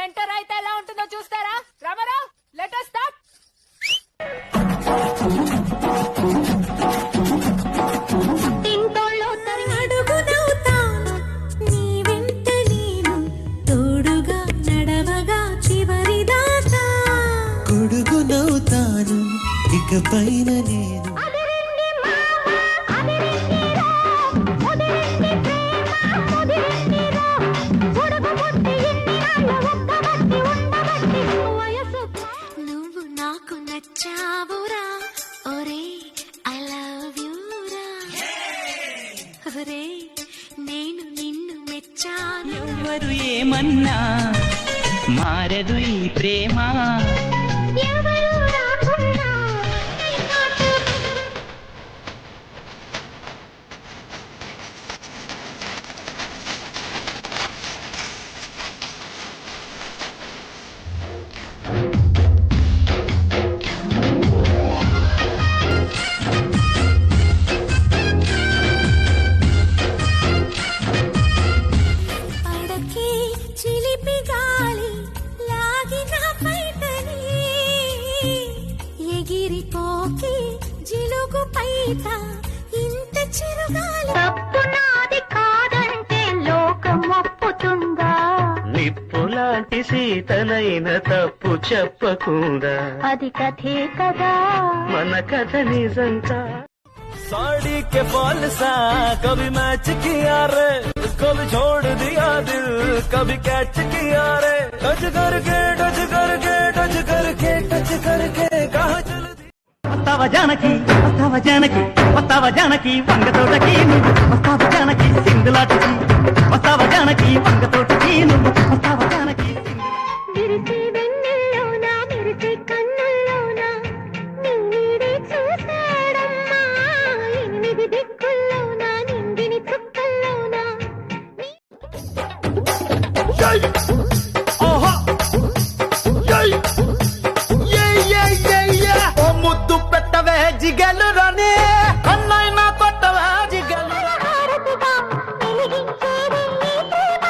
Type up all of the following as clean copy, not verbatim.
Mentor అయితే ఎలా ఉంటుందో చూస్తారా? Ramarao, let us start. గొడుగునవుతాను ఇకపైన నేను. నువ్వు నాకు నచ్చావురా ఒరే ఐ లవ్ యూ రా ఒరే నేను నిన్ను మెచ్చాను. ఎవరు ఏమన్నా మారదు ఈ ప్రేమ. ఎవరు రాకున్నా అడకి చిలిపి గాలి లాగిన పైటని ఎగిరిపోకి జిలుగు పైట ఇంత చిరుగాలి. తప్పు నాది కాదంటే లోకం ఒప్పుతుందా? నిప్పులాంటి సీతనైన తప్పు చెప్పకుండా అది కథే కదా. మన కథ నిజంగా. साड़ी के फॉल सा कभी मैच किया रे, कभी छोड़ दिया दिल, कभी कैच किया रे. टच करके टच करके टच करके टच करके कहाँ चल दी. వస్తావా జానకి, వస్తావా జానకి, వస్తావా జానకి వంగతోటకి నువ్వు, వస్తావా జానకి సింధులాటకి, వస్తావా జానకి వంగతోటకి నువ్వు, వస్తావా జానకి విరిసే వెన్నెల్లోనా మెరిసే కన్నుల్లోనా నిన్నిడే చూశాడమ్మా. ఎనిమిది దిక్కుల్లోనా నింగిని చుక్కల్లోనా ఓ ముద్దు పెట్టవే జిగలు రాని, కన్నైనా కొట్టవే జిగలు. హారతిగా వెలిగించేది ఈ ప్రేమ.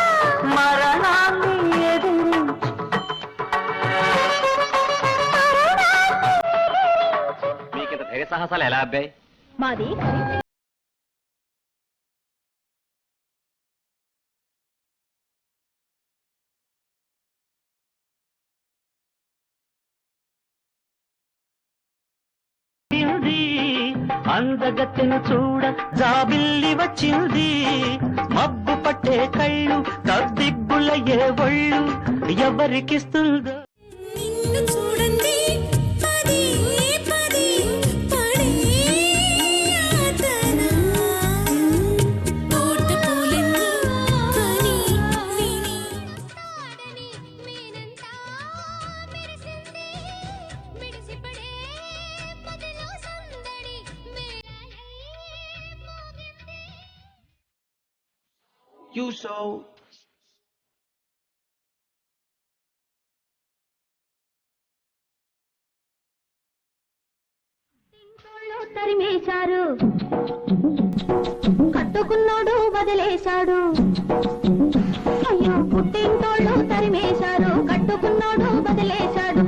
మరణాన్ని ఎదురు మీకింత ధైర్య సాహసాలు ఎలా అబ్బాయి? మాది అందగత్తెను చూడ జాబిల్లి వచ్చింది, మబ్బు పట్టే కళ్ళు కద్దిగ్గులయ్యే ఒళ్ళు ఎవరికిస్తుందో. నిన్ను చూడండి పదే పదే పడే ఆతన తోట పూలన్నీ కని విని తాడని మేనంతా మెరిసింది మెరిసిపడే పదిలో సందడి మేలై మోగింది. You so ఇంట్లో తరిమేశారు కట్టుకున్నోడు వదిలేశాడు. అయ్యో పుట్టింటోళ్ళు తరిమేశారు కట్టుకున్నోడు వదిలేశాడు.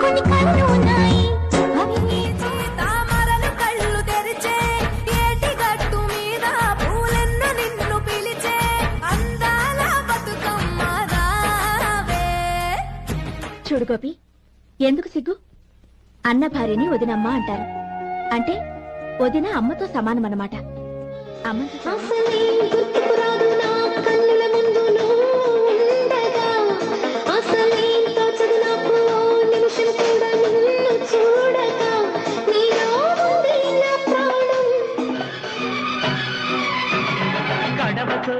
కొన్ని కళ్ళు ఉన్నాయి అవి నీచే తామరలు కళ్ళు తెరిచే ఏటి గట్టు మీద పూలెన్ను నిన్ను పిలిచే అందాల బతుకమ్మ రావే. చూడు గోపి, ఎందుకు సిగ్గు? అన్న భార్యని వదినమ్మ అంటారు. అంటే వదిన అమ్మతో సమానమన్నమాట. అమ్మతో కడవతో